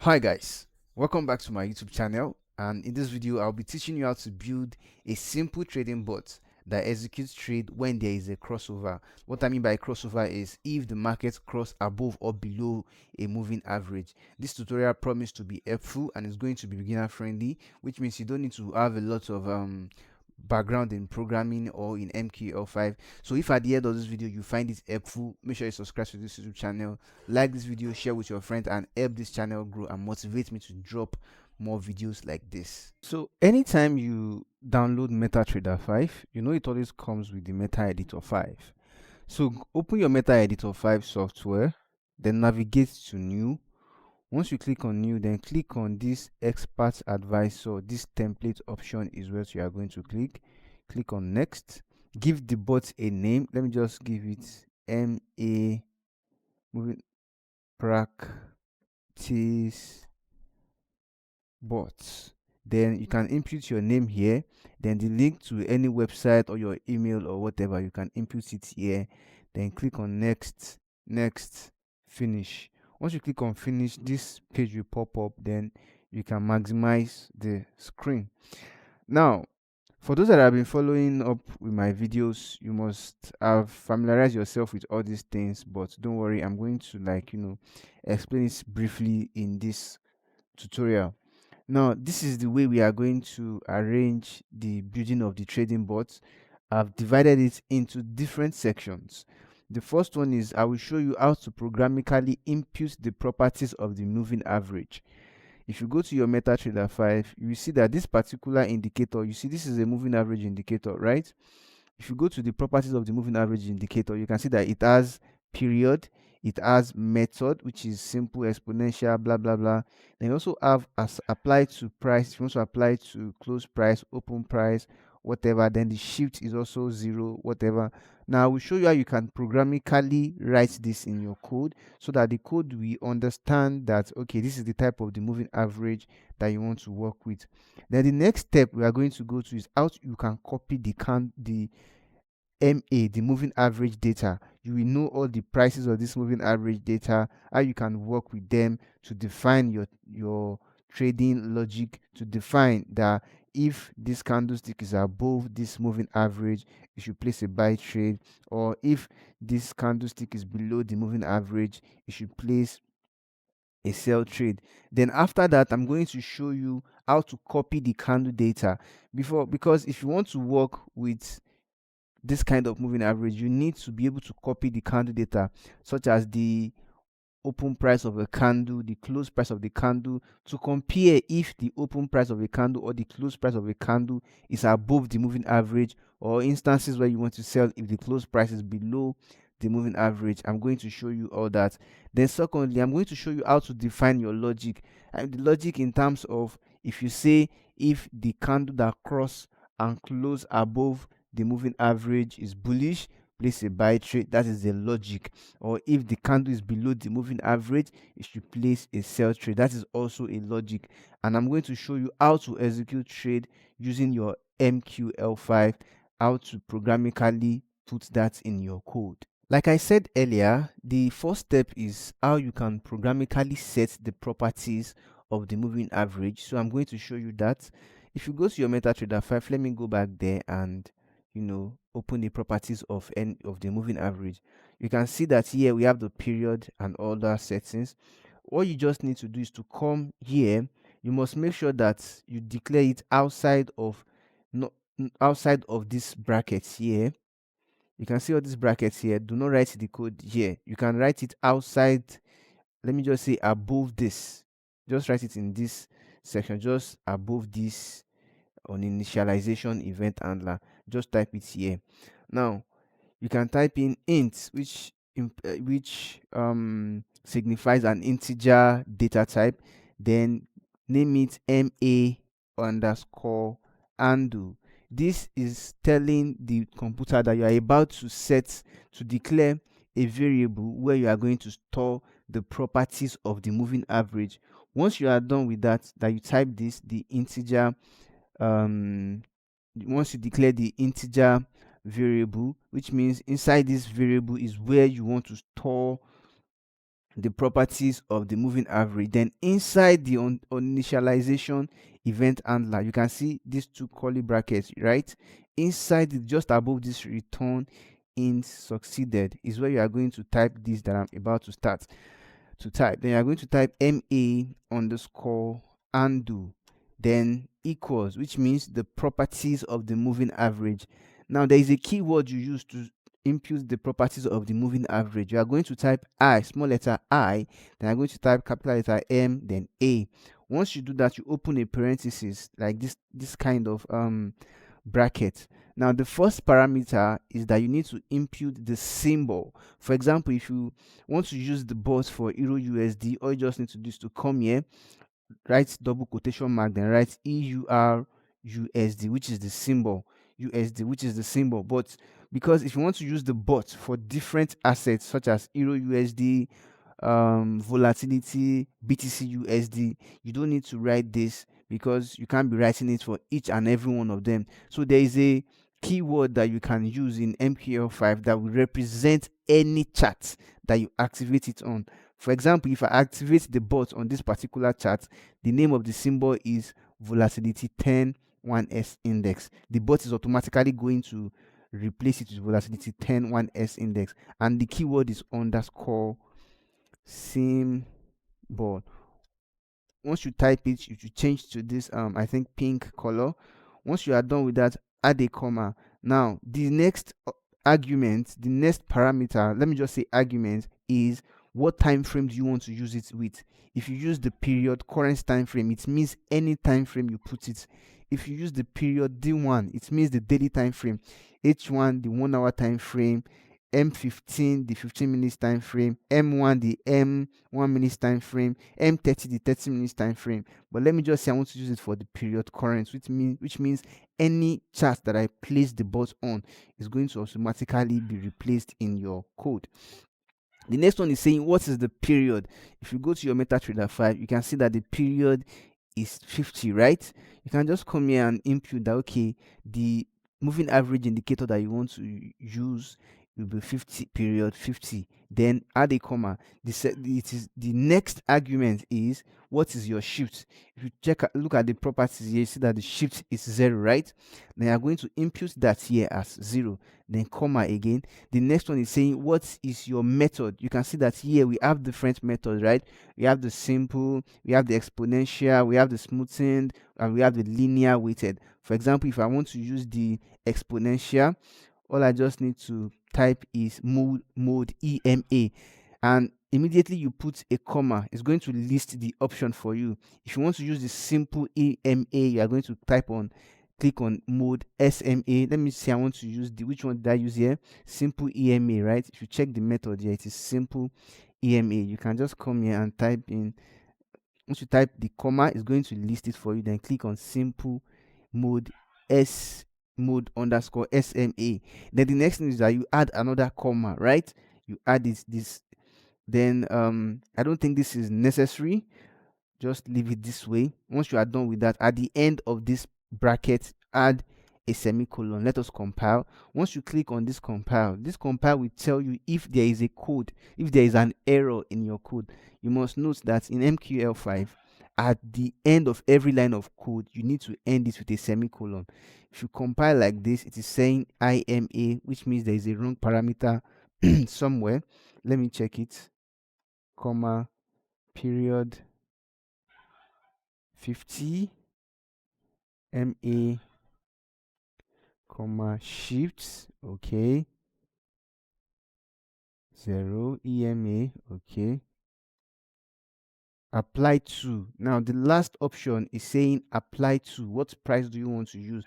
Hi guys, welcome back to my YouTube channel, and in this video I'll be teaching you how to build a simple trading bot that executes trade when there is a crossover. What I mean by crossover is if the market cross above or below a moving average. This tutorial promised to be helpful and is going to be beginner friendly, which means you don't need to have a lot of background in programming or in MT5. So if at the end of this video you find it helpful, make sure you subscribe to this YouTube channel, like this video, share with your friends, and help this channel grow and motivate me to drop more videos like this. So anytime you download MetaTrader 5, you know it always comes with the Meta Editor 5. So open your Meta Editor 5 software, then navigate to new. Once you click on new, then click on this expert advisor. This template option is where you are going to click on next. Give the bot a name. Let me just give it MA moving practice bots. Then you can input your name here, then the link to any website or your email or whatever, you can input it here, then click on next, finish. Once you click on finish, this page will pop up, then you can maximize the screen. Now, for those that have been following up with my videos, you must have familiarized yourself with all these things, but don't worry, I'm going to explain it briefly in this tutorial. Now, this is the way we are going to arrange the building of the trading bot. I've divided it into different sections. The first one is I will show you how to programmatically impute the properties of the moving average. If you go to your MetaTrader 5, you will see that this particular indicator, you see this is a moving average indicator, right? If you go to the properties of the moving average indicator, you can see that it has period, it has method, which is simple, exponential, blah blah blah. Then you also have as applied to price, you also apply to close price, open price, whatever. Then the shift is also zero, whatever. Now we'll show you how you can programmatically write this in your code so that the code will understand that okay, this is the type of the moving average that you want to work with. Then the next step we are going to go to is how you can copy the MA, the moving average data. You will know all the prices of this moving average data, how you can work with them to define your trading logic, to define that if this candlestick is above this moving average, you should place a buy trade, or if this candlestick is below the moving average, you should place a sell trade. Then after that, I'm going to show you how to copy the candle data because if you want to work with this kind of moving average, you need to be able to copy the candle data, such as the open price of a candle, the close price of the candle, to compare if the open price of a candle or the close price of a candle is above the moving average, or instances where you want to sell if the close price is below the moving average. I'm going to show you all that. Then secondly, I'm going to show you how to define your logic, and the logic in terms of if you say if the candle that cross and close above the moving average is bullish, place a buy trade. That is the logic. Or if the candle is below the moving average, you should place a sell trade. That is also a logic. And I'm going to show you how to execute trade using your MQL5, how to programmatically put that in your code. Like I said earlier, the first step is how you can programmatically set the properties of the moving average. So I'm going to show you that. If you go to your MetaTrader 5, let me go back there and open the properties of the moving average. You can see that here we have the period and other settings. All you just need to do is to come here. You must make sure that you declare it outside of outside of this brackets here. You can see all these brackets here. Do not write the code here. You can write it outside. Let me just say above this. Just write it in this section, just above this on initialization event handler. Just type it here. Now you can type in int, which signifies an integer data type. Then name it ma underscore handle. This is telling the computer that you are about to declare a variable where you are going to store the properties of the moving average. Once you are done with that, you type this, the integer. Once you declare the integer variable, which means inside this variable is where you want to store the properties of the moving average. Then inside the initialization event handler, you can see these two curly brackets, right? Inside it, just above this return in succeeded, is where you are going to type this that I'm about to start to type. Then you are going to type MA underscore undo, then equals, which means the properties of the moving average. Now there is a keyword you use to input the properties of the moving average. You are going to type I, small letter I, then you are going to type capital letter M, then A. Once you do that, you open a parenthesis like this kind of bracket. Now the first parameter is that you need to input the symbol. For example, if you want to use the bot for Euro USD, all you just need to do is to come here, write double quotation mark, then write EUR USD, which is the symbol, USD, which is the symbol. But because if you want to use the bot for different assets such as Euro USD, volatility, BTC USD, you don't need to write this because you can't be writing it for each and every one of them. So there is a keyword that you can use in MQL5 that will represent any chart that you activate it on. For example, if I activate the bot on this particular chart, the name of the symbol is volatility 10 1S index. The bot is automatically going to replace it with volatility 10 1S index, and the keyword is underscore symbol. Once you type it, you should change to this I think pink color. Once you are done with that, add a comma. Now the next argument, the next parameter, let me just say argument, is what time frame do you want to use it with. If you use the period current time frame, it means any time frame you put it. If you use the period D1, it means the daily time frame. H1, the 1 hour time frame. M15, the 15 minutes time frame. M1, the M1 minutes time frame. M30, the 30 minutes time frame. But let me just say I want to use it for the period current, which means any chart that I place the bot on is going to automatically be replaced in your code. The next one is saying what is the period. If you go to your MetaTrader 5, you can see that the period is 50, right? You can just come here and input that, okay, the moving average indicator that you want to use will be 50 period 50, then add a comma. It is the next argument is what is your shift. If you look at the properties here, you see that the shift is 0, right? Then you are going to input that here as 0, then comma again. The next one is saying what is your method. You can see that here we have different methods, right? We have the simple, we have the exponential, we have the smoothened, and we have the linear weighted. For example, if I want to use the exponential, all I just need to type is mode EMA, and immediately you put a comma, it's going to list the option for you. If you want to use the simple EMA, you are going to click on mode SMA. Let me see, I want to use which one did I use here? Simple EMA, right? If you check the method here, it is simple EMA. You can just come here and type in. Once you type the comma, it's going to list it for you. Then click on simple mode mode underscore SMA. Then the next thing is that you add another comma, right? You add this. Then I don't think this is necessary. Just leave it this way. Once you are done with that, at the end of this bracket, add a semicolon. Let us compile. Once you click on this compile will tell you if there is a code, if there is an error in your code. You must note that in MQL5, at the end of every line of code, you need to end it with a semicolon. If you compile like this, it is saying IMA, which means there is a wrong parameter somewhere. Let me check it. Comma, period, 50, MA, comma, shift, okay, 0, EMA, okay, apply to. Now the last option is saying apply to. What price do you want to use?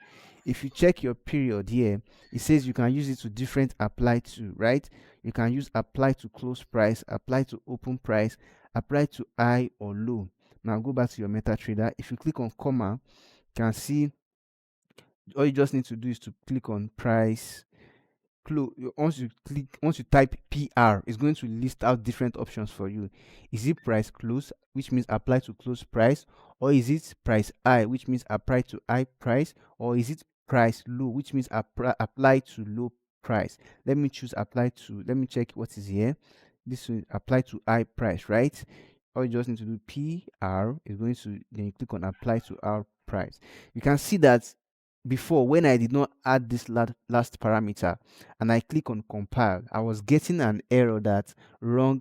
If you check your period here, it says you can use it to different apply to, right? You can use apply to close price, apply to open price, apply to high or low. Now go back to your MetaTrader. If you click on comma, you can see all you just need to do is to click on price close. Once you type PR, it's going to list out different options for you. Is it price close, which means apply to close price, or is it price high, which means apply to high price, or is it price low, which means apply to low price? Let me choose apply to. Let me check what is here. this will apply to I price, right? All you just need to do PR is going to, then you click on apply to R price. You can see that before, when I did not add this last parameter and I click on compile, I was getting an error that wrong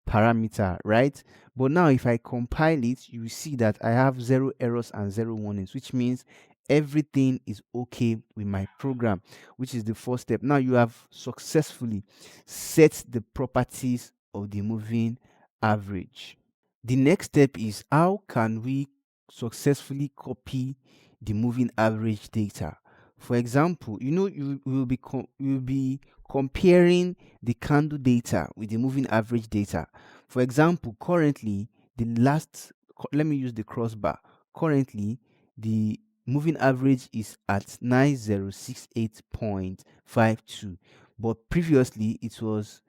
parameter, right? But now if I compile it, you see that I have 0 errors and 0 warnings, which means everything is okay with my program, which is the first step. Now you have successfully set the properties of the moving average. The next step is, how can we successfully copy the moving average data? For example, you will be comparing the candle data with the moving average data. For example, currently let me use the crossbar. Currently, the moving average is at 9068.52, but previously it was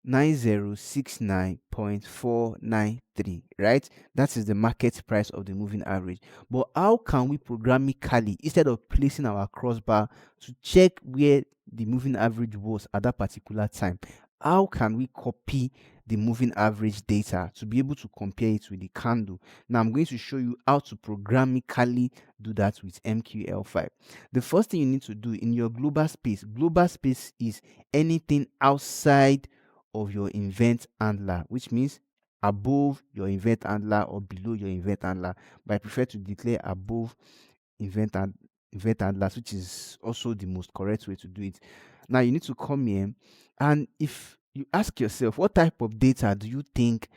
9069.493, right? That is the market price of the moving average. But how can we programmatically, instead of placing our crossbar to check where the moving average was at that particular time, how can we copy the moving average data to be able to compare it with the candle? Now I'm going to show you how to programmatically do that with MQL5. The first thing you need to do in your global space is anything outside of your event handler, which means above your event handler or below your event handler. But I prefer to declare above event and event handlers, which is also the most correct way to do it. Now you need to come here, and if you ask yourself, what type of data do you think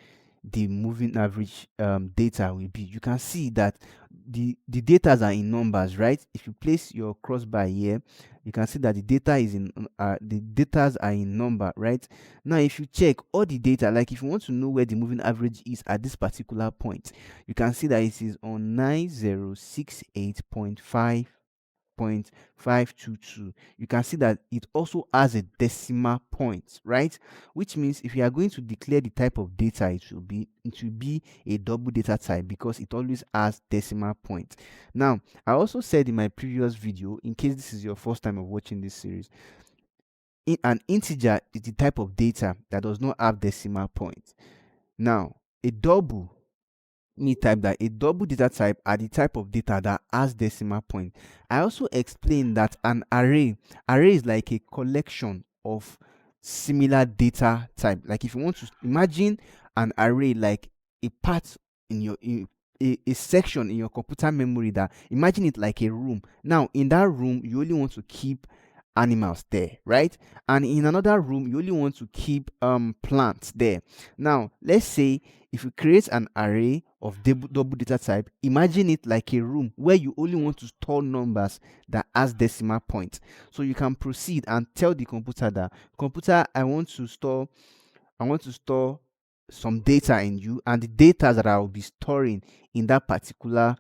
the moving average data will be, you can see that the data are in numbers, right? If you place your crossbar here, you can see that the data is in the data are in number, right? Now if you check all the data, like if you want to know where the moving average is at this particular point, you can see that it is on 9068.5.522. You can see that it also has a decimal point, right? Which means if you are going to declare the type of data, it will be a double data type because it always has decimal point. Now I also said in my previous video, in case this is your first time of watching this series, an integer is the type of data that does not have decimal point. Now a double, me type that a double data type are the type of data that has decimal point. I also explained that an array is like a collection of similar data type. Like if you want to imagine an array like a part in your a section in your computer memory, that imagine it like a room. Now in that room you only want to keep animals there, right? And in another room you only want to keep plants there. Now let's say if you create an array of double data type, imagine it like a room where you only want to store numbers that has decimal point. So you can proceed and tell the computer that, computer, I want to store some data in you, and the data that I will be storing in that particular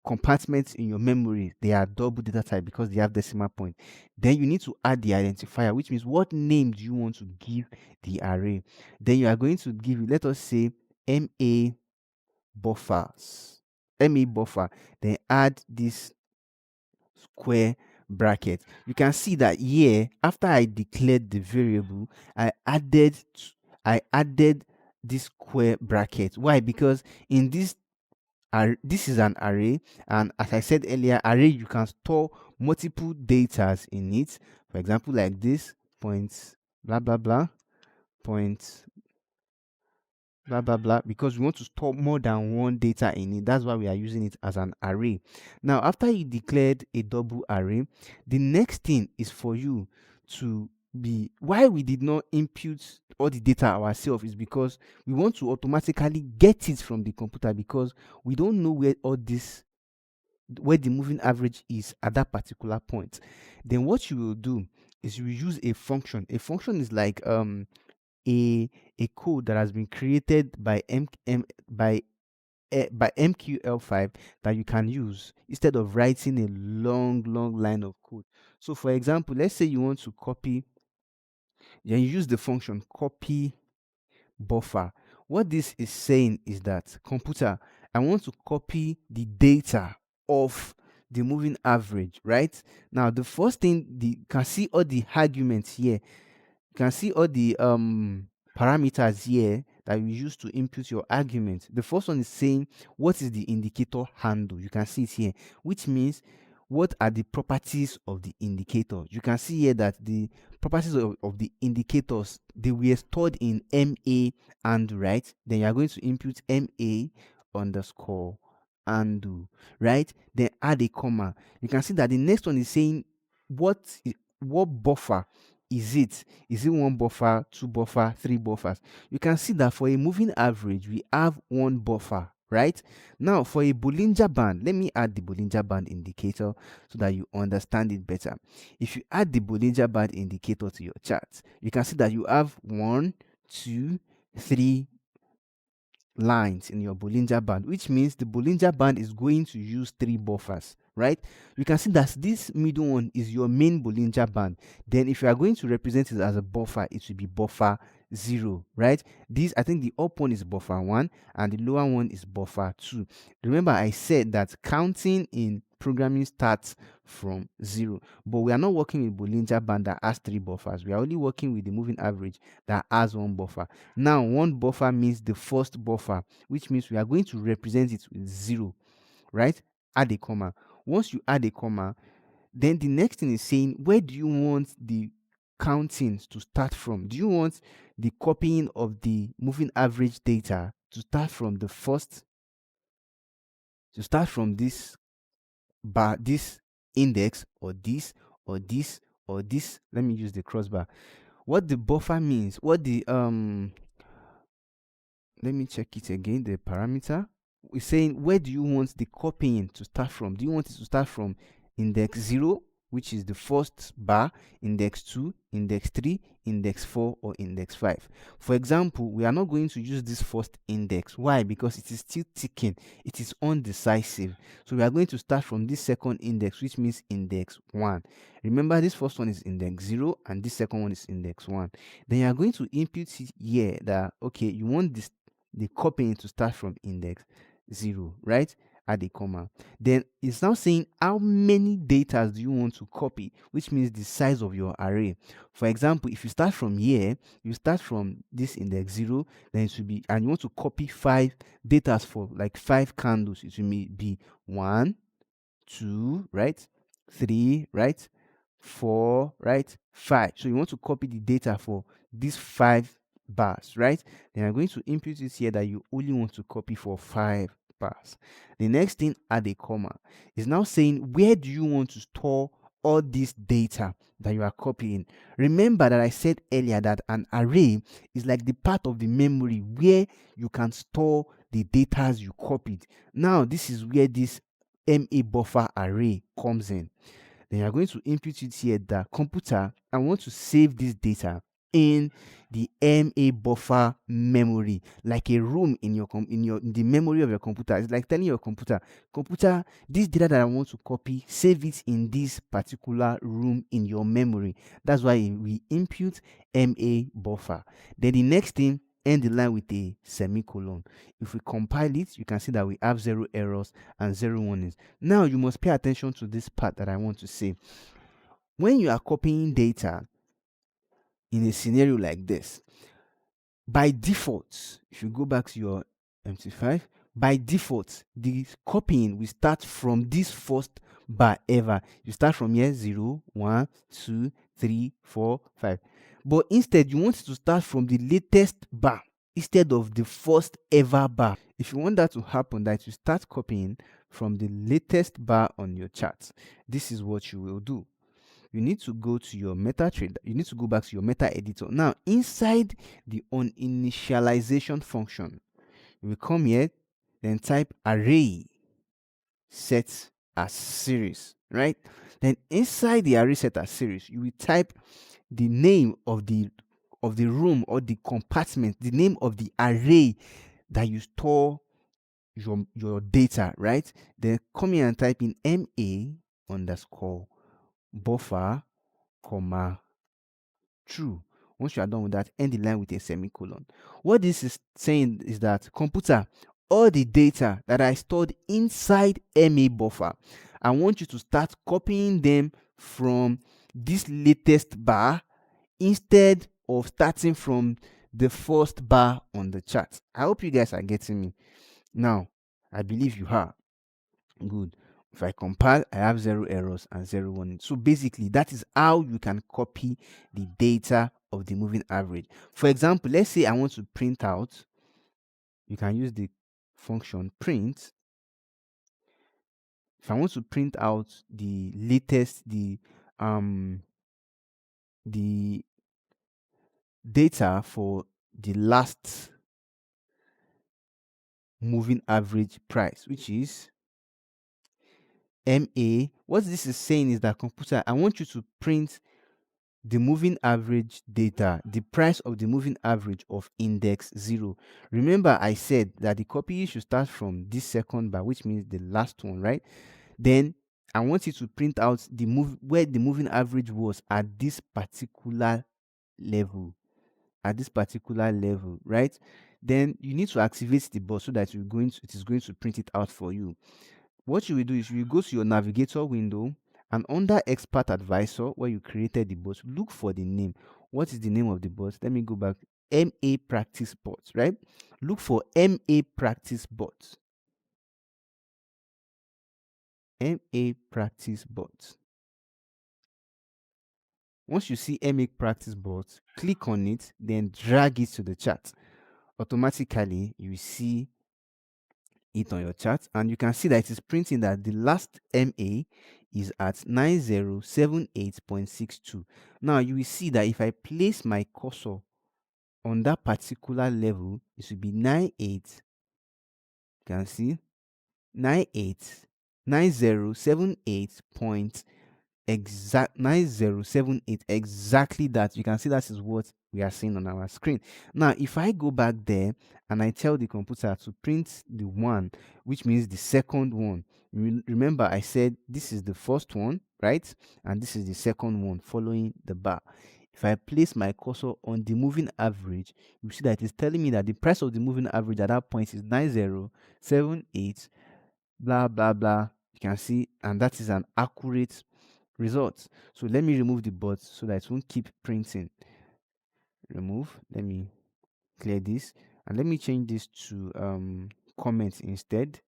compartments in your memory, they are double data type because they have decimal point. Then you need to add the identifier, which means what name do you want to give the array. Then you are going to give it, let us say, ma buffers, ma buffer, then add this square bracket. You can see that here, after I declared the variable, I added this square bracket. Why? Because in this is an array, and as I said earlier, array, you can store multiple datas in it. For example, like this, points blah blah blah, points blah blah blah, because we want to store more than one data in it. That's why we are using it as an array. Now after you declared a double array, the next thing is for you to be, why we did not input all the data ourselves is because we want to automatically get it from the computer, because we don't know where the moving average is at that particular point. Then what you will do is you will use a function. A function is like a code that has been created by by MQL5 that you can use instead of writing a long line of code. So for example, let's say you want to copy, then you use the function copy buffer. What this is saying is that, computer, I want to copy the data of the moving average, right? Now the first thing, you can see all the arguments here. You can see all the parameters here that you use to input your argument. The first one is saying what is the indicator handle. You can see it here, which means what are the properties of the indicator. You can see here that the properties of the indicators, they were stored in MA handle, right? Then you are going to input MA underscore handle, right? Then add a comma. You can see that the next one is saying what buffer is it? Is it one buffer, two buffer, three buffers? You can see that for a moving average, we have one buffer, right? Now, for a Bollinger Band, let me add the Bollinger Band indicator so that you understand it better. If you add the Bollinger Band indicator to your chart, you can see that you have 1, 2, 3 lines in your Bollinger Band, which means the Bollinger Band is going to use 3 buffers, right? You can see that this middle one is your main Bollinger Band. Then if you are going to represent it as a buffer, it will be buffer 0, right? This, I think the up one is buffer 1 and the lower one is buffer 2. Remember, I said that counting in programming starts from 0, but we are not working with Bollinger Band that has 3 buffers. We are only working with the moving average that has 1 buffer. Now, 1 buffer means the first buffer, which means we are going to represent it with 0, right? Add a comma. Once you add a comma, then the next thing is saying, where do you want the counting to start from? Do you want the copying of the moving average data to start from the first, to start from this bar, this index, or this, or this, or this? Let me use the crossbar. What the buffer means, what the let me check it again. The parameter is saying, where do you want the copying to start from? Do you want it to start from index 0, which is the first bar, index 2, index 3, index 4, or index 5? For example, we are not going to use this first index. Why? Because it is still ticking. It is undecisive. So we are going to start from this second index, which means index 1. Remember, this first one is index 0 and this second one is index 1. Then you are going to input here that, okay, you want this, the copying, to start from index 0, right? Add a comma. Then it's now saying how many data do you want to copy, which means the size of your array. For example, if you start from here, you start from this index 0, then it should be, and you want to copy 5 data for like 5 candles, it will be 1, 2, right? 3, right? 4, right? 5. So you want to copy the data for these 5 bars, right? Then I'm going to input it here that you only want to copy for 5 bars. The next thing, add a comma, is now saying, where do you want to store all this data that you are copying? Remember that I said earlier that an array is like the part of the memory where you can store the data you copied. Now, this is where this MA buffer array comes in. Then you are going to input it here that computer, I want to save this data in the MA buffer memory, like a room in your in the memory of your computer. It's like telling your computer, this data that I want to copy, save it in this particular room in your memory. That's why we input MA buffer. Then the next thing, end the line with a semicolon. If we compile it, you can see that we have 0 errors and 0 warnings. Now you must pay attention to this part that I want to say. When you are copying data in a scenario like this, by default, if you go back to your MT5, by default, the copying will start from this first bar ever. You start from here 0, 1, 2, 3, 4, 5. But instead, you want to start from the latest bar instead of the first ever bar. If you want that to happen, that you start copying from the latest bar on your chart, this is what you will do. You need to go to your MetaTrader. You need to go back to your meta editor. Now, inside the uninitialization function, you will come here, then type array set as series, right? Then inside the array set as series, you will type the name of the room or the compartment, the name of the array that you store your data, right? Then come here and type in MA underscore buffer, comma, true. Once you are done with that, end the line with a semicolon. What this is saying is that computer, all the data that I stored inside MA buffer, I want you to start copying them from this latest bar instead of starting from the first bar on the chart. I hope you guys are getting me. Now, I believe you are. Good. If I compile, I have 0 errors and 0 warning. So basically, that is how you can copy the data of the moving average. For example, let's say I want to print out, you can use the function print. If I want to print out the latest, the data for the last moving average price, which is MA. What this is saying is that, computer, I want you to print the moving average data, the price of the moving average of index 0. Remember, I said that the copy should start from this second bar, which means the last one, right? Then I want you to print out the where the moving average was at this particular level, right? Then you need to activate the bot so that it is going to print it out for you. What you will do is you will go to your navigator window, and under expert advisor, where you created the bot, look for the name. What is the name of the bot? Let me go back. MA practice bot, right? Look for MA practice bot. MA practice bot. Once you see MA practice bot, click on it, then drag it to the chart. Automatically, you see it on your chart, and you can see that it is printing that the last MA is at 9078.62. Now you will see that if I place my cursor on that particular level, it should be 98. You can see 98 9078 point exact 9078, exactly that. You can see that is what we are seeing on our screen. Now if I go back there and I tell the computer to print the one, which means the second one, remember I said this is the first one, right? And this is the second one following the bar. If I place my cursor on the moving average, you see that it's telling me that the price of the moving average at that point is 9078 blah blah blah. You can see, and that is an accurate results. So let me remove the bot so that it won't keep printing. Remove. Let me clear this, and let me change this to comments instead.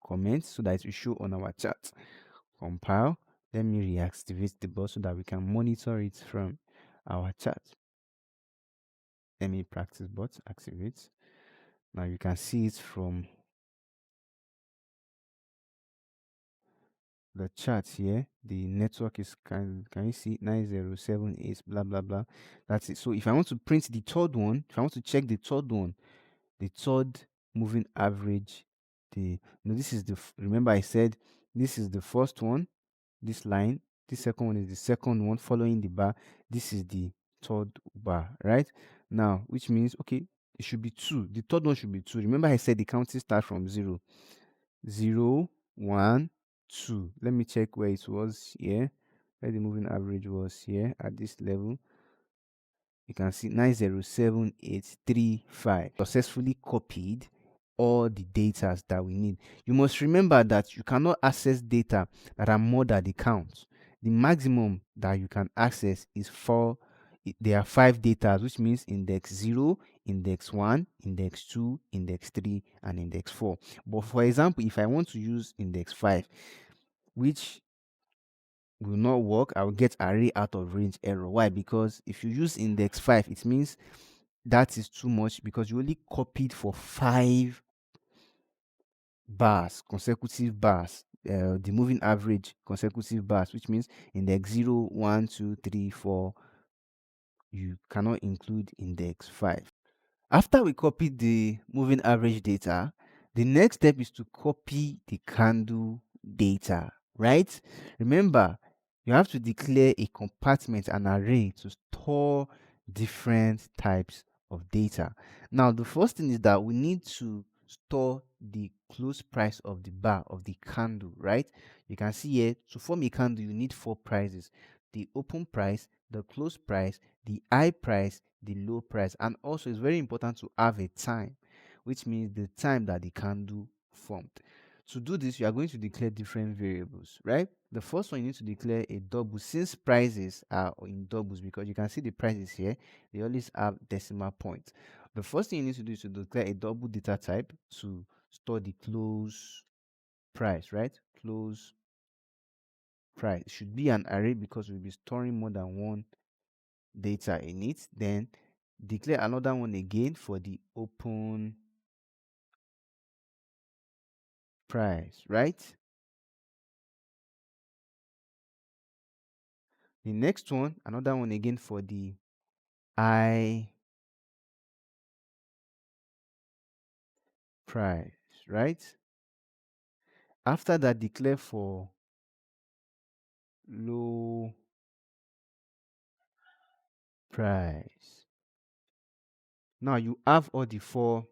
Comments, so that it will show on our chat. Compile. Let me reactivate the bot so that we can monitor it from our chat. Let me practice bot activate. Now you can see it from the chart here. The network is can you see 9078 blah blah blah. That's it. So if I want to print the third one, if I want to check the third one, the third moving average, this is the remember I said this is the first one, this line, this second one is the second one following the bar, this is the third bar, right? Now, which means okay, it should be 2. The third one should be 2. Remember I said the counting starts from 0 0 1 2. Let me check where it was here, where the moving average was here at this level. You can see 907835 successfully copied all the data that we need. You must remember that you cannot access data that are more than the count. The maximum that you can access is 4. There are 5 data, which means index 0, index 1, index 2, index 3, and index 4. But for example, if I want to use index 5, which will not work, I will get array out of range error. Why? Because if you use index 5, it means that is too much, because you only copied for 5 bars, consecutive bars, the moving average consecutive bars, which means index 0 1 2 3 4, you cannot include index 5. After we copy the moving average data, the next step is to copy the candle data, right? Remember, you have to declare a compartment, an array, to store different types of data. Now, the first thing is that we need to store the close price of the bar of the candle, right? You can see here, to form a candle, you need 4 prices: the open price, the close price, the high price, the low price. And also it's very important to have a time, which means the time that the candle formed. To do this, you are going to declare different variables, right? The first one, you need to declare a double, since prices are in doubles, because you can see the prices here, they always have decimal points. The first thing you need to do is to declare a double data type to store the close price, right? Close price. It should be an array because we'll be storing more than one data in it. Then declare another one again for the open price, right? The next one, another one again for the I price, right? After that, declare for low price. Now you have all the four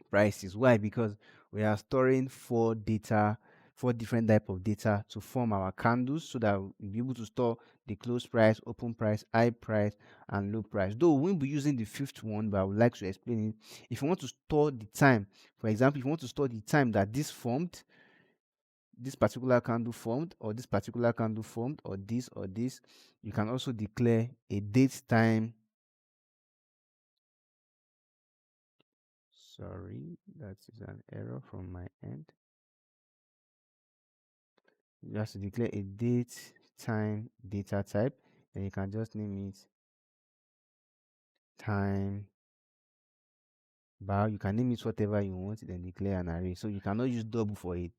prices. Why? Because we are storing four different type of data to form our candles, so that we'll be able to store the close price, open price, high price, and low price. Though we won't be using the fifth one, but I would like to explain it. If you want to store the time, for example, if you want to store the time that this particular candle formed, or this particular candle formed, or this, you can also declare a date time. Sorry, that is an error from my end. You have to declare a date time data type, then you can just name it time bar. You can name it whatever you want, then declare an array. So you cannot use double for a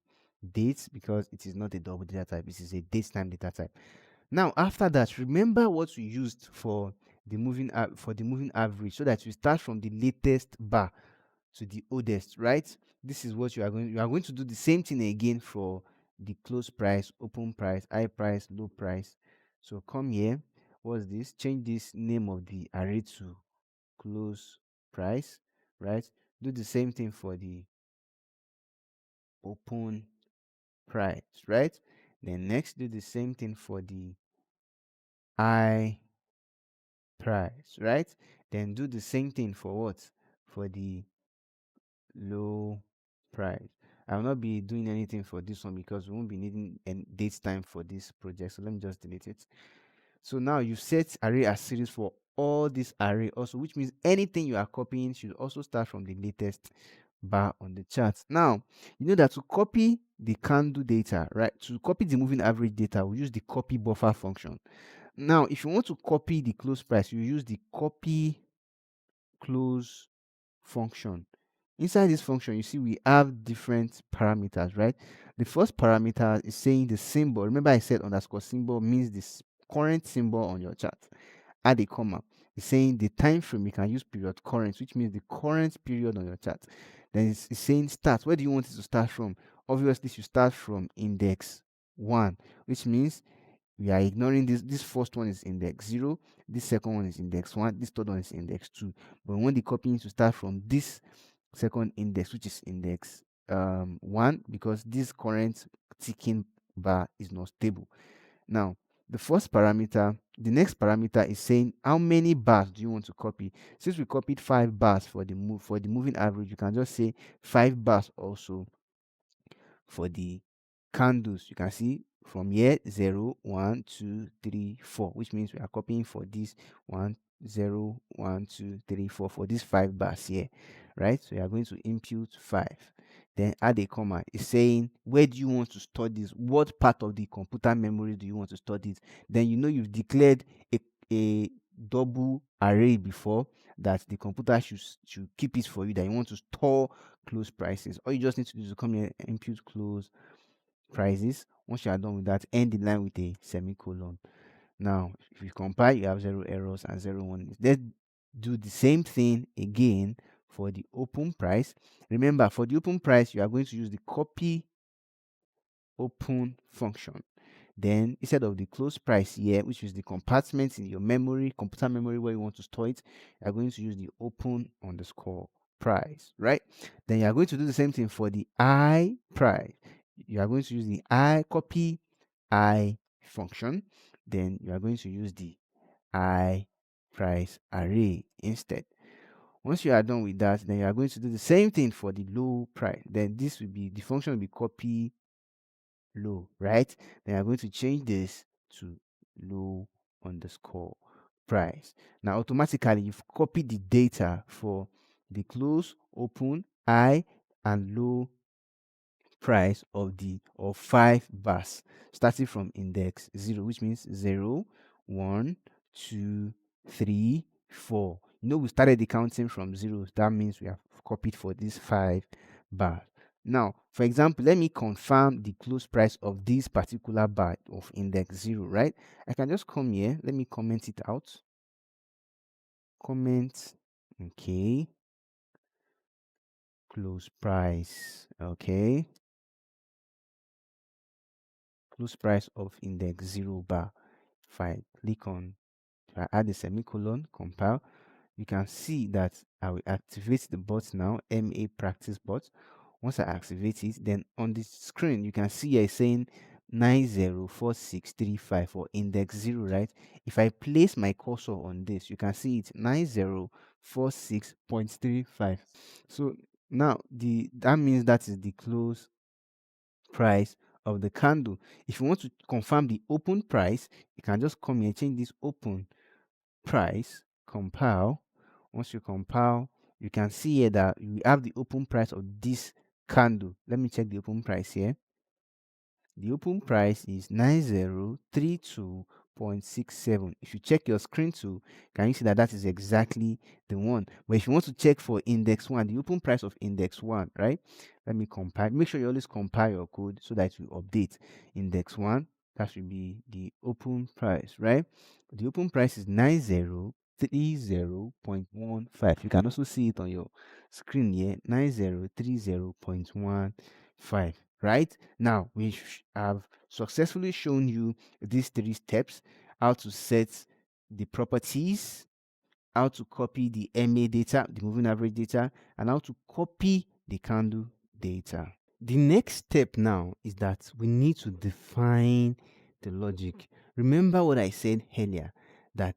date because it is not a double data type, this is a date time data type. Now after that, remember what we used for the moving average, so that you start from the latest bar to the oldest, right? This is what you are going to do the same thing again for the close price, open price, high price, low price. So come here, what's this? Change this name of the array to close price, right? Do the same thing for the open price, right? Then next, do the same thing for the high price, right? Then do the same thing for what? For the low price. I will not be doing anything for this one because we won't be needing any date time for this project. So let me just delete it. So now you set array as series for all this array also, which means anything you are copying should also start from the latest bar on the chart. Now, you know that to copy the candle data, right? To copy the moving average data, we use the copy buffer function. Now, if you want to copy the close price, you use the copy close function. Inside this function, you see we have different parameters, right? The first parameter is saying the symbol. Remember I said underscore symbol means this current symbol on your chart. Add a comma. It's saying the time frame. You can use period current, which means the current period on your chart. Then it's saying start. Where do you want it to start from? Obviously, you start from index 1, which means we are ignoring this first one is index 0, this second one is index 1, this third one is index 2. But we want the copying to start from this second index, which is index 1, because this current ticking bar is not stable. Now the next parameter is saying how many bars do you want to copy. Since we copied 5 bars for the moving average, you can just say 5 bars also for the candles. You can see from here 0, 1, 2, 3, 4, which means we are copying for this 1, 0, 1, 2, 3, 4 for these 5 bars here, right? So you are going to impute 5, then add a comma. It's saying where do you want to store this, what part of the computer memory do you want to store this. Then you know you've declared a double array before, that the computer should keep it for you, that you want to store close prices. All you just need to do is come here and impute close prices. Once you are done with that, end the line with a semicolon. Now if you compile, you have 0 errors and 0 warnings. Let's do the same thing again for the open price. Remember, for the open price, you are going to use the copy open function. Then instead of the close price here, which is the compartment in your memory, computer memory, where you want to store it, you are going to use the open underscore price, right? Then you are going to do the same thing for the I price. You are going to use the I copy I function. Then you are going to use the I price array instead. Once you are done with that, then you are going to do the same thing for the low price. Then this will be, the function will be copy low, right? Then you are going to change this to low underscore price. Now automatically you've copied the data for the close, open, high, and low price of 5 bars, starting from index 0, which means 0, 1, 2, 3, 4. We started the counting from 0. That means we have copied for these 5 bars. Now, for example, let me confirm the close price of this particular bar of index 0, right? I can just come here. Let me comment it out. Comment. Okay. Close price. Okay. Close price of index 0 bar. If I click on, if I add a semicolon, compile, you can see that I will activate the bot now, MA practice bot. Once I activate it, then on the screen you can see it's saying 904635 for index 0, right? If I place my cursor on this, you can see it's 9046.35. So now that means that is the close price of the candle. If you want to confirm the open price, you can just come here, change this open price, compile. Once you compile, you can see here that you have the open price of this candle. Let me check the open price here. The open price is 9032.67. If you check your screen too, can you see that that is exactly the one? But if you want to check for index 1, the open price of index 1, right? Let me compile. Make sure you always compile your code so that you update index 1. That should be the open price, right? The open price is 9030.15. You can also see it on your screen here, 9030.15. Right now, we have successfully shown you these 3 steps: how to set the properties, how to copy the MA data, the moving average data, and how to copy the candle data. The next step now is that we need to define the logic. Remember what I said earlier, that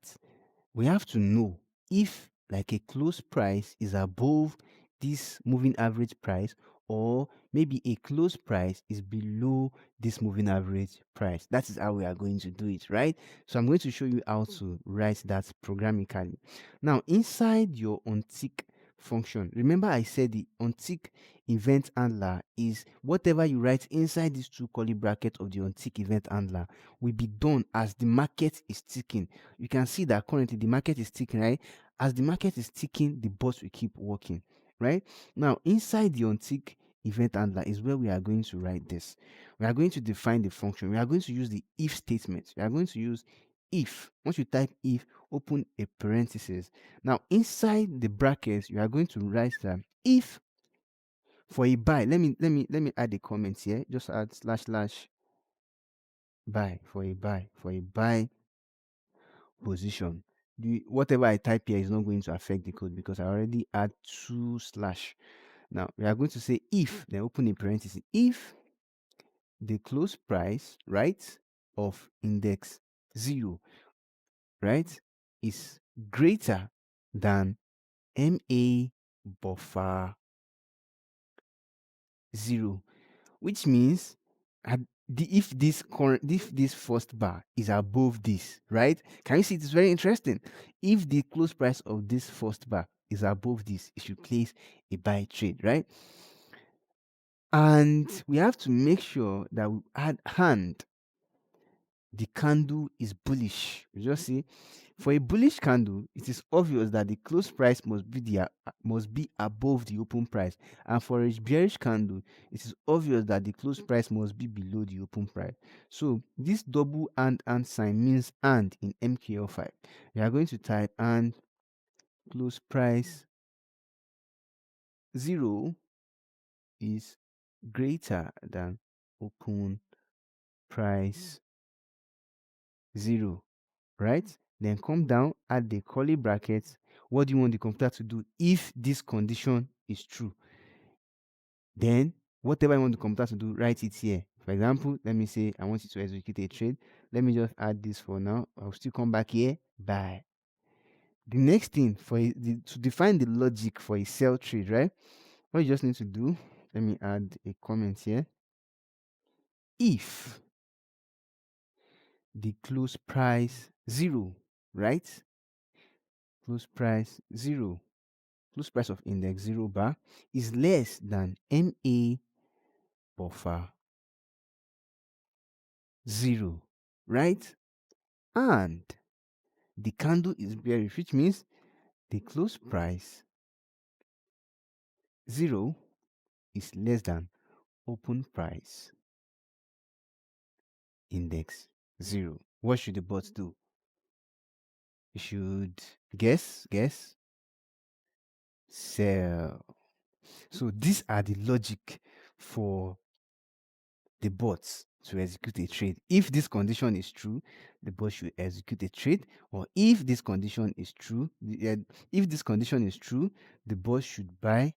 we have to know if like a close price is above this moving average price, or maybe a close price is below this moving average price. That is how we are going to do it, right? So I'm going to show you how to write that programmatically. Now, inside your untick function, remember I said the untick event handler is whatever you write inside these 2 curly brackets of the untick event handler will be done as the market is ticking. You can see that currently the market is ticking, right? As the market is ticking, the bot will keep working, right? Now, inside the untick event handler is where we are going to write this. We are going to define the function. We are going to use the if statement. We are going to use if. Once you type if, open a parenthesis. Now, inside the brackets, you are going to write that if for a buy. Let me add a comment here. Just add / buy for a buy position. Whatever I type here is not going to affect the code because I already add 2 slash. Now we are going to say if, then open a parenthesis, if the close price, right, of index 0, right, is greater than MA buffer 0, which means if this first bar is above this, right? Can you see it's very interesting? If the close price of this first bar is above this, it should place a buy trade, right? And we have to make sure that we add hand the candle is bullish. You just see, for a bullish candle, it is obvious that the close price must be above the open price, and for a bearish candle, it is obvious that the close price must be below the open price. So this double and sign means and in MKL5. We are going to type and close price 0 is greater than open price 0. Right? Then come down, add the curly brackets. What do you want the computer to do if this condition is true? Then whatever you want the computer to do, write it here. For example, let me say I want you to execute a trade. Let me just add this for now. I'll still come back here. Buy. The next thing to define the logic for a sell trade, right? What you just need to do, let me add a comment here. If the close price 0, right? Close price 0, close price of index 0 bar is less than MA buffer 0, right? And the candle is bearish, which means the close price 0 is less than open price index 0. What should the bot do? You should guess, sell. So these are the logic for the bots to execute a trade. If this condition is true, the bot should execute a trade, or if this condition is true, the bot should buy,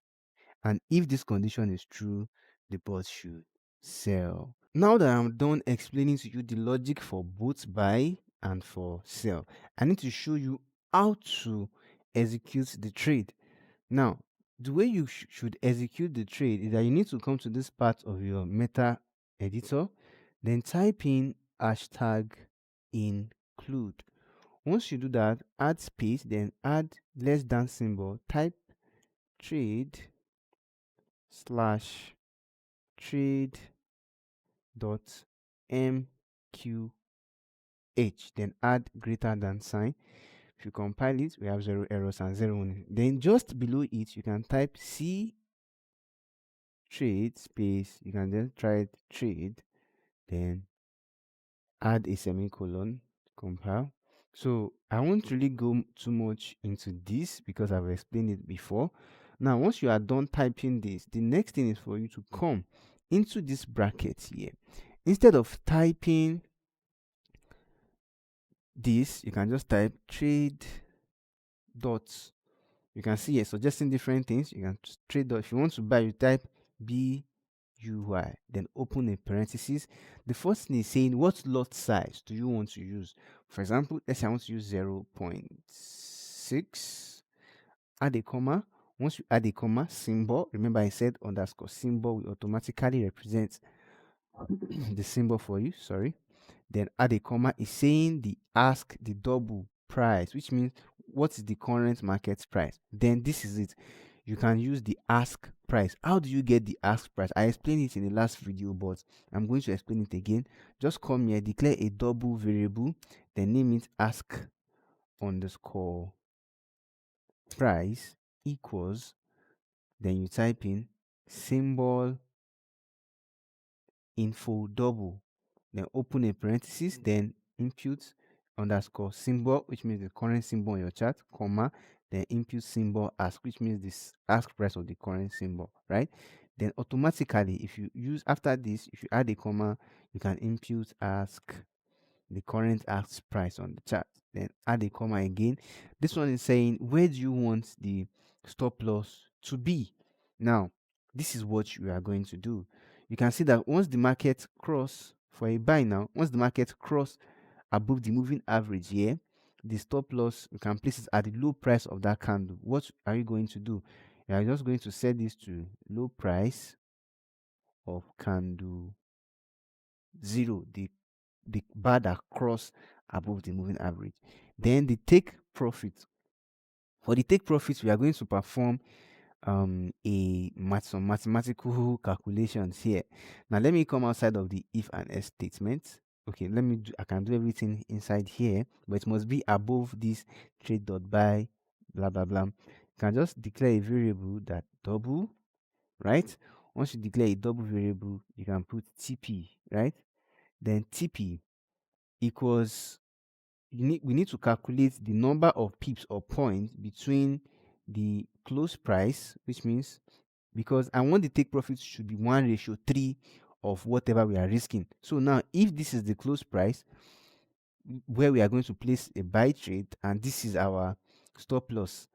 and if this condition is true, the bot should sell. Now that I'm done explaining to you the logic for both buy and for sell, I need to show you how to execute the trade. Now, the way you should execute the trade is that you need to come to this part of your meta editor, then type in hashtag include. Once you do that, add space, then add less than symbol, type trade slash trade dot mqh, then add greater than sign. If you compile it, we have 0 errors and 0 warning. Then just below it, you can type C trade space, you can then try trade, then add a semicolon, compile. So I won't really go too much into this because I've explained it before. Now, once you are done typing this, the next thing is for you to come into this bracket here. Instead of typing this, you can just type trade dots. You can see here suggesting different things. You can trade dot. If you want to buy, you type BUY, then open a parenthesis. The first thing is saying what lot size do you want to use. For example, let's say I want to use 0.6. Add a comma. Once you add a comma, symbol, remember I said underscore symbol will automatically represent the symbol for you, sorry. Then add a comma is saying the double price, which means what is the current market price. Then this is it. You can use the ask price. How do you get the ask price? I explained it in the last video, but I'm going to explain it again. Just come here, declare a double variable, then name it ask underscore price equals, then you type in symbol info double, then open a parenthesis, then input underscore symbol, which means the current symbol on your chart, comma, then input symbol ask, which means this ask price of the current symbol, right? Then automatically, if you use after this, if you add a comma, you can input ask the current ask price on the chart, then add a comma again. This one is saying where do you want the stop loss to be. Now this is what you are going to do. You can see that once the market cross for a buy, now once the market cross above the moving average here, the stop loss, you can place it at the low price of that candle. What are you going to do? You are just going to set this to low price of candle 0, the bar that cross above the moving average. Then the take profit. For the take profits, we are going to perform some mathematical calculations here. Now let me come outside of the if and else statement. Okay, I can do everything inside here, but it must be above this trade dot by blah blah blah. You can just declare a variable that double, right? Once you declare a double variable, you can put TP, right? Then TP equals, we need to calculate the number of pips or points between the close price, which means, because I want the take profit should be 1:3 of whatever we are risking. So now if this is the close price where we are going to place a buy trade and this is our stop loss,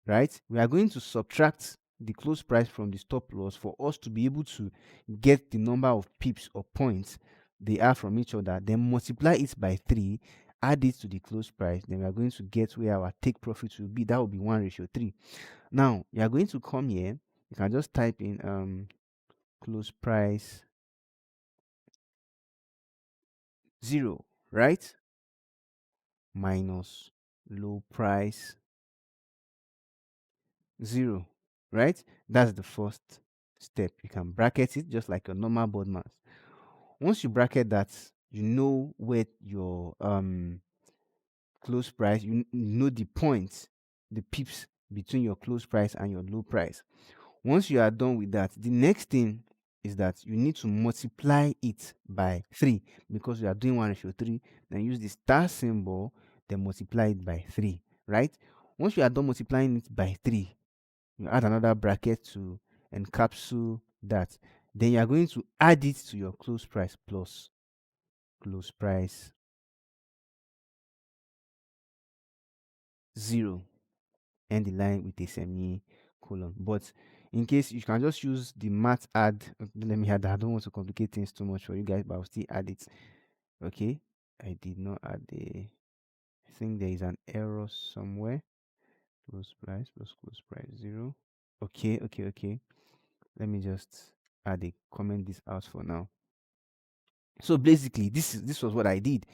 right? We are going to subtract the close price from the stop loss for us to be able to get the number of pips or points they are from each other, then multiply it by 3 add it to the close price, then we are going to get where our take profit will be. That will be 1:3. Now you are going to come here, you can just type in close price 0, right, minus low price 0, right? That's the first step. You can bracket it just like a normal board math. Once you bracket that, you know where your close price, you know the points, the pips between your close price and your low price. Once you are done with that, the next thing is that you need to multiply it by 3, because we are doing 1:3. Then use the star symbol, then multiply it by 3, right? Once you are done multiplying it by 3, you add another bracket to encapsulate that. Then you are going to add it to your close price plus close price 0, end the line with a semicolon. But in case, you can just use the math add. Let me add that. I don't want to complicate things too much for you guys, but I'll still add it. Okay, I did not add the. I think there is an error somewhere. Close price plus close price 0. Okay. Let me just add a comment this out for now. So basically, this was what I did.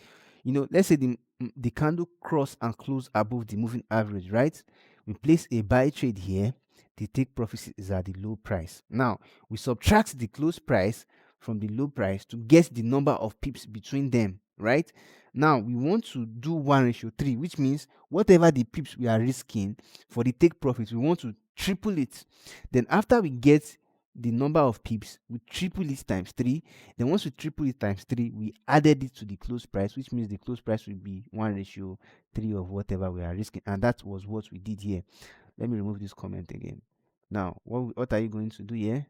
Let's say the candle cross and close above the moving average, right? We place a buy trade here. The take profit is at the low price. Now we subtract the close price from the low price to get the number of pips between them, right? Now we want to do 1:3, which means whatever the pips we are risking for the take profit, we want to triple it. Then after we get the number of pips, we triple it times 3. Then once we triple it times 3, we added it to the close price, which means the close price will be 1:3 of whatever we are risking. And that was what we did here. Let me remove this comment again. Now, what are you going to do here?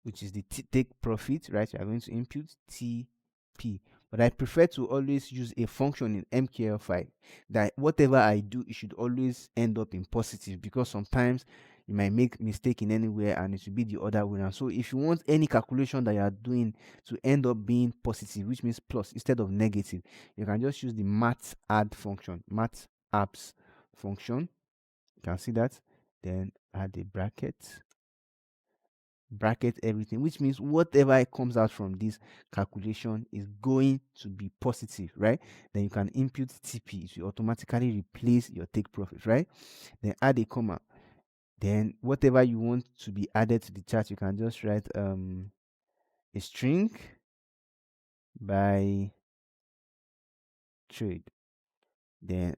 Which is the take profit, right? You are going to input TP. But I prefer to always use a function in MKL5 that whatever I do, it should always end up in positive, because sometimes you might make mistake in anywhere and it should be the other way around. So if you want any calculation that you are doing to end up being positive, which means plus instead of negative, you can just use the math add function, math apps function. You can see that. Then add a bracket everything, which means whatever comes out from this calculation is going to be positive, right? Then you can input TP, it will automatically replace your take profit, right? Then add a comma. Then whatever you want to be added to the chart, you can just write a string by trade, then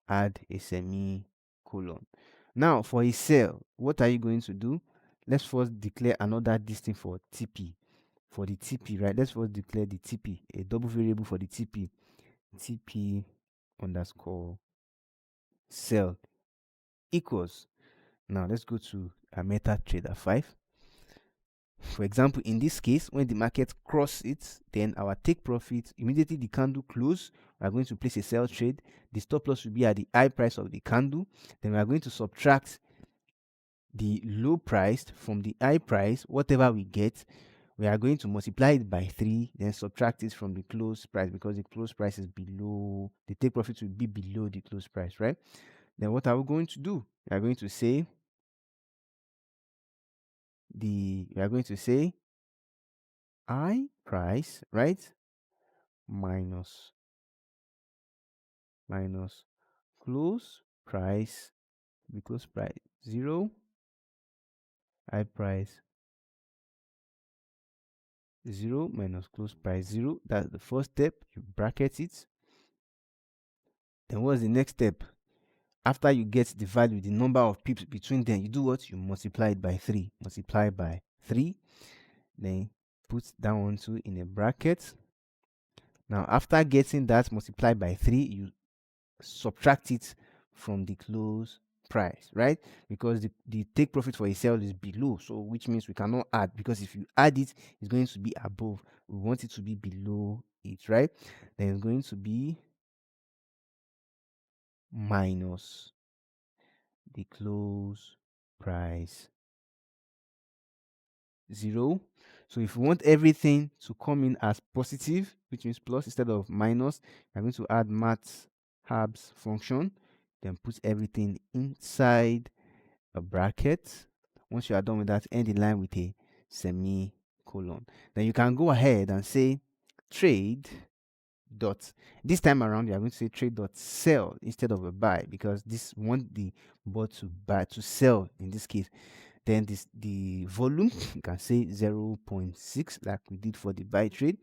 add a semicolon. Now for a sell, what are you going to do? Let's first declare another distinct for TP. For the TP, right? Let's first declare the TP, a double variable for the TP underscore sell equals. Now let's go to a MetaTrader 5. For example, in this case, when the market cross it, then our take profit, immediately the candle close, we are going to place a sell trade. The stop loss will be at the high price of the candle. Then we are going to subtract the low price from the high price. Whatever we get, we are going to multiply it by 3, then subtract it from the close price, because the close price is below, the take profit will be below the close price, right? Then what are we going to do? We are going to say I price, right, minus close price, the close price 0, I price 0 minus close price 0. That's the first step. You bracket it. Then what's the next step? After you get the value, the number of pips between them, you do what? You multiply it by 3. Multiply by 3. Then put that one too in a bracket. Now, after getting that multiplied by 3, you subtract it from the close price, right? Because the take profit for a sell is below, so which means we cannot add, because if you add it, it's going to be above. We want it to be below it, right? Then it's going to be minus the close price 0. So if you want everything to come in as positive, which means plus instead of minus, you're going to add math habs function, then put everything inside a bracket. Once you are done with that, end the line with a semicolon. Then you can go ahead and say trade dot. This time around, you are going to say trade dot sell instead of a buy, because this want the bot to buy, to sell in this case. Then this the volume you can say 0.6 like we did for the buy trade.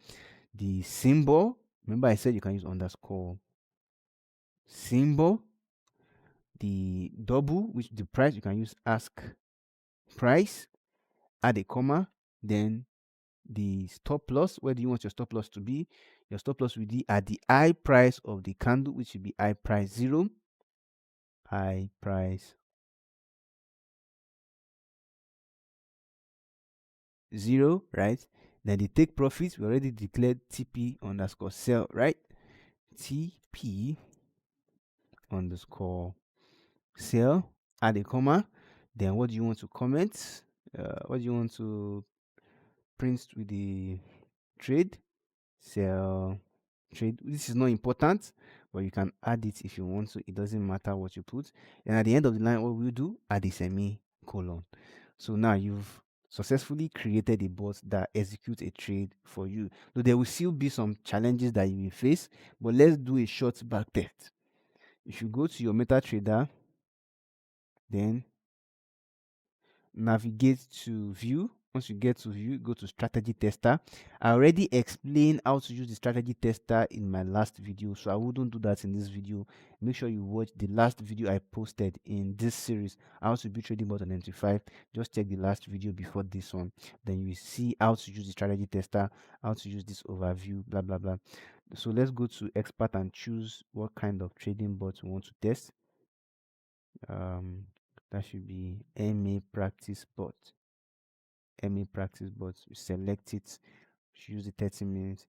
The symbol, remember I said you can use underscore symbol. The double, which the price, you can use ask price, add a comma. Then the stop loss, where do you want your stop loss to be? Your stop loss will be at the high price of the candle, which will be high price 0, high price 0, right? Then the take profits, we already declared TP underscore sell, right? TP underscore sell, add a comma. Then what do you want to comment? What do you want to print with the trade? Sell trade. This is not important, but you can add it if you want to. It doesn't matter what you put. And at the end of the line, what we'll do, add a semicolon. So now you've successfully created a bot that executes a trade for you. So there will still be some challenges that you will face, but let's do a short back test. If you go to your MetaTrader, then navigate to view. Once you get to view, go to strategy tester. I already explained how to use the strategy tester in my last video, so I wouldn't do that in this video. Make sure you watch the last video I posted in this series, how to build trading bot on MT5. Just check the last video before this one, then you will see how to use the strategy tester, how to use this overview, blah blah blah. So let's go to expert and choose what kind of trading bot we want to test. That should be MA practice bot. MA practice bot. We select it, choose the 30 minutes,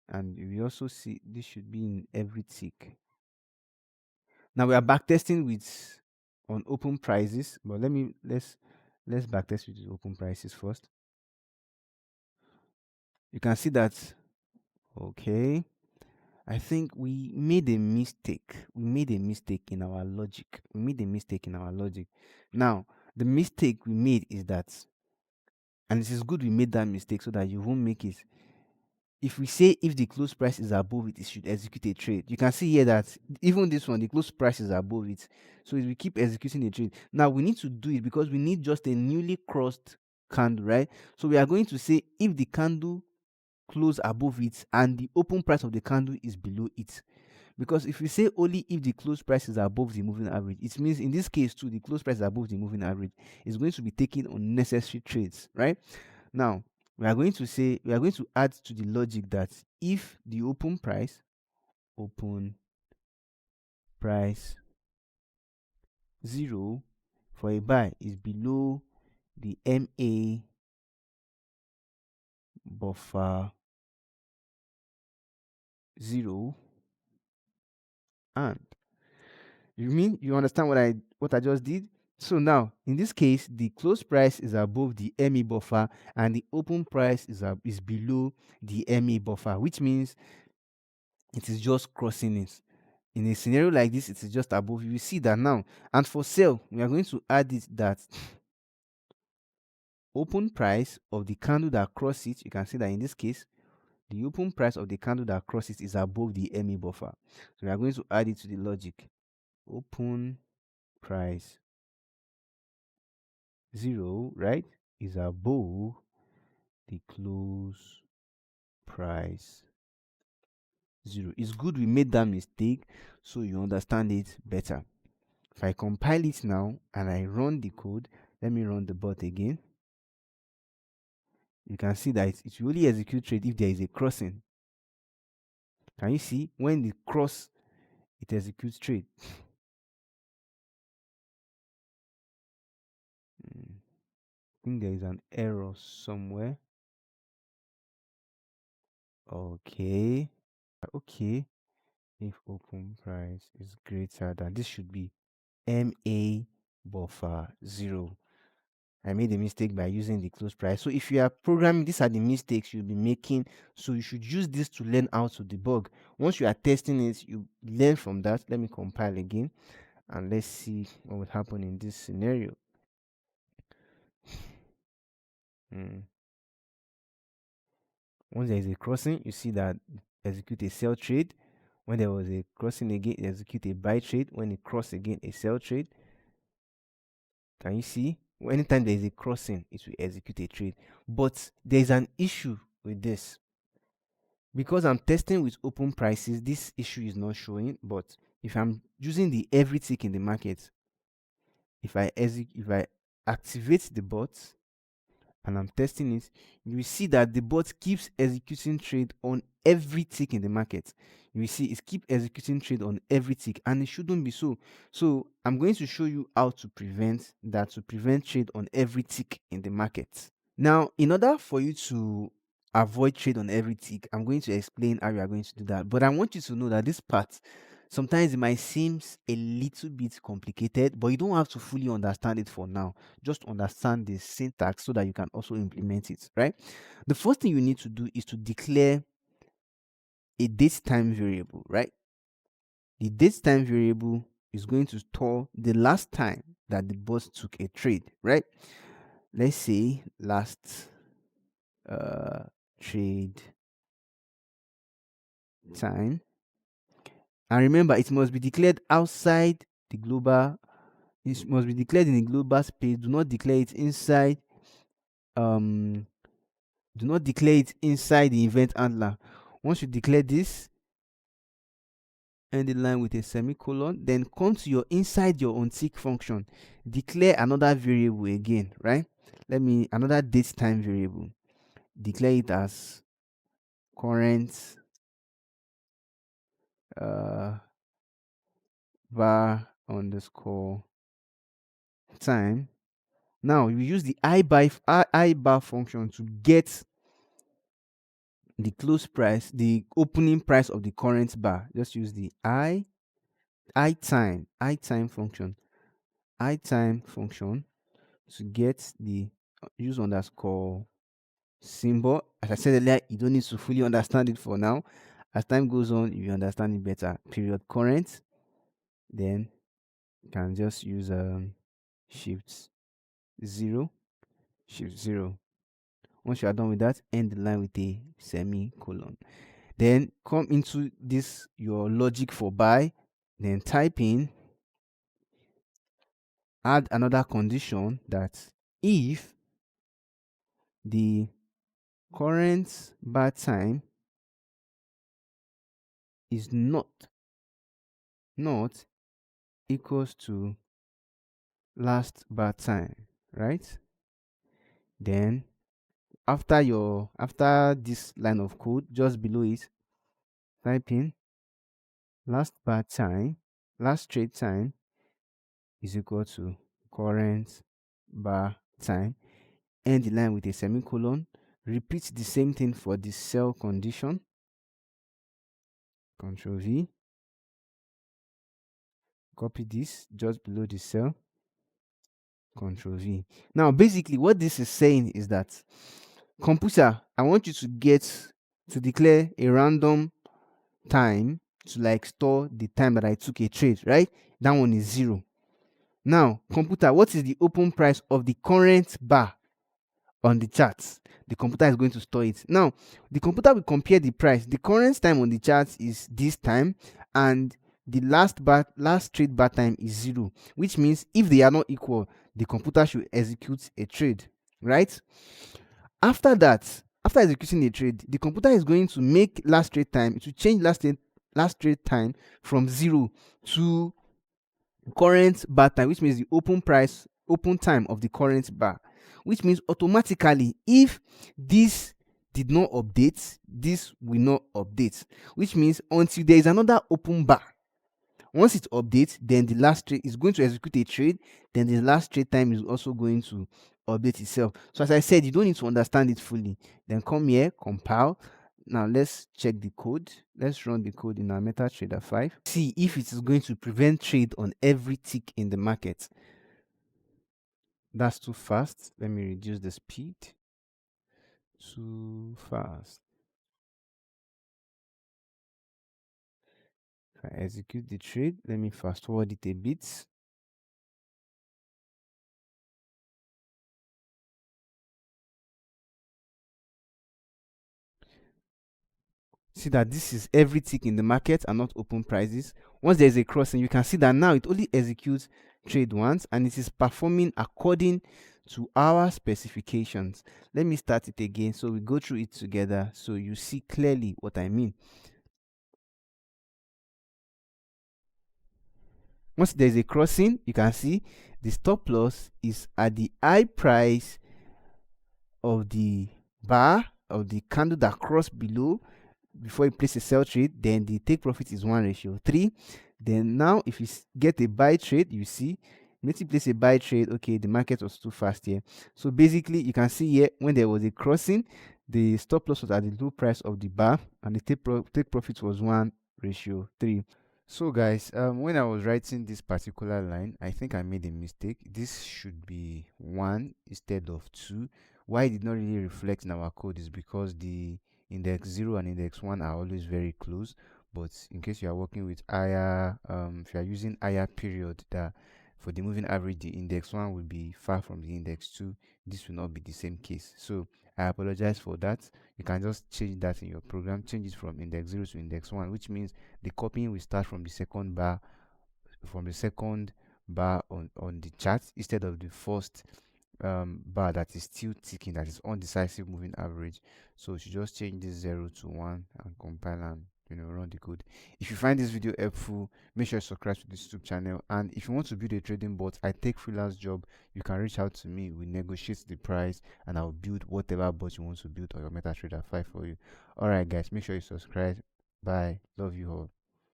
and we also see this should be in every tick. Now we are backtesting with on open prices, but let's backtest with the open prices first. You can see that, okay, I think we made a mistake. We made a mistake in our logic. We made a mistake in our logic. Now, the mistake we made is that, and it is good we made that mistake so that you won't make it. If we say if the close price is above it, it should execute a trade. You can see here that even this one, the close price is above it. So we keep executing a trade. Now we need to do it because we need just a newly crossed candle, right? So we are going to say if the candle close above it and the open price of the candle is below it. Because if we say only if the close price is above the moving average, it means in this case too, the close price is above the moving average is going to be taking unnecessary trades, right? Now, we are going to add to the logic that if the open price 0 for a buy is below the MA buffer 0, and you understand what I just did? So now in this case, the close price is above the MA buffer and the open price is below the MA buffer, which means it is just crossing it. In a scenario like this, it is just above. You will see that now. And for sell, we are going to add it that open price of the candle that crosses it. You can see that in this case, the open price of the candle that crosses is above the MA buffer. So we are going to add it to the logic. Open price 0, right, is above the close price 0. It's good we made that mistake so you understand it better. If I compile it now and I run the code, let me run the bot again. You can see that it will only execute trade if there is a crossing. Can you see? When the cross, it executes trade. I think there is an error somewhere. Okay. Okay. If open price is greater than, this should be MA buffer 0. I made a mistake by using the close price. So if you are programming, these are the mistakes you'll be making. So you should use this to learn how to debug. Once you are testing it, you learn from that. Let me compile again and let's see what would happen in this scenario. Mm. Once there is a crossing, you see that execute a sell trade. When there was a crossing again, execute a buy trade. When it cross again, a sell trade. Can you see? Anytime there is a crossing, it will execute a trade. But there is an issue with this. Because I'm testing with open prices, this issue is not showing. But if I'm using the every tick in the market, if I activate the bot and I'm testing it, you will see that the bot keeps executing trade on every tick in the market. You will see it keep executing trade on every tick, and it shouldn't be so. So I'm going to show you how to prevent that, to prevent trade on every tick in the market. Now, in order for you to avoid trade on every tick, I'm going to explain how you are going to do that. But I want you to know that this part, sometimes it might seem a little bit complicated, but you don't have to fully understand it for now. Just understand the syntax so that you can also implement it, right? The first thing you need to do is to declare a date time variable, right? The date time variable is going to store the last time that the boss took a trade, right? Let's say last trade time. And remember, it must be declared outside the global. It must be declared in the global space. Do not declare it inside. Um, do not declare it inside the event handler. Once you declare this, end the line with a semicolon. Then come to your inside your untick function. Declare another variable again, right? Let me another date time variable. Declare it as current uh var underscore time. Now you use the I bar function to get the close price, the opening price of the current bar. Just use the I time function, I time function to get the use underscore symbol. As I said earlier, you don't need to fully understand it for now. As time goes on, you understand it better. Period current, then you can just use shift 0, shift 0. Once you are done with that, end the line with a semicolon. Then come into this your logic for buy, then type in, add another condition that if the current bar time is not equals to last bar time, right? Then after this line of code, just below it, type in last bar time, last trade time is equal to current bar time. End the line with a semicolon. Repeat the same thing for the cell condition. Control V. Copy this just below the cell. Control V. Now, basically, what this is saying is that computer, I want you to declare a random time to like store the time that I took a trade, right? That one is 0. Now, computer, what is the open price of the current bar on the charts? The computer is going to store it. Now, the computer will compare the price. The current time on the charts is this time, and the last trade bar time is 0, which means if they are not equal, the computer should execute a trade, right? After that, after executing a trade, the computer is going to make last trade time, to change last trade time from 0 to current bar time, which means the open time of the current bar, which means automatically if this did not update, this will not update, which means until there is another open bar. Once it updates, then the last trade is going to execute a trade, then the last trade time is also going to update itself. So as I said, you don't need to understand it fully. Then come here, compile. Now let's check the code. Let's run the code in our MetaTrader 5. See if it is going to prevent trade on every tick in the market. That's too fast. Let me reduce the speed. Too fast. If I execute the trade, let me fast forward it a bit. See that this is every tick in the market and not open prices. Once there is a crossing, you can see that now it only executes trade once and it is performing according to our specifications. Let me start it again so we go through it together so you see clearly what I mean. Once there is a crossing, you can see the stop loss is at the high price of the bar of the candle that crossed below before you place a sell trade. Then the take profit is 1:3. Then now if you get a buy trade, you see immediately place a buy trade. Okay, the market was too fast here. So basically you can see here when there was a crossing, the stop loss was at the low price of the bar and the take profit was 1:3. So guys, when I was writing this particular line, I think I made a mistake. This should be 1 instead of 2. Why it did not really reflect in our code is because the index 0 and index 1 are always very close. But in case you are working with higher, if you are using higher period, that for the moving average, the index 1 will be far from the index 2. This will not be the same case. So I apologize for that. You can just change that in your program, change it from index 0 to index 1, which means the copying will start from the second bar on the chart instead of the first bar that is still ticking, that is undecisive moving average. So you should just change this 0 to 1 and compile and run the code. If you find this video helpful, make sure you subscribe to this YouTube channel. And if you want to build a trading bot, I take freelance job, you can reach out to me. We negotiate the price and I'll build whatever bot you want to build or your MetaTrader 5 for you. Alright guys, make sure you subscribe. Bye. Love you all.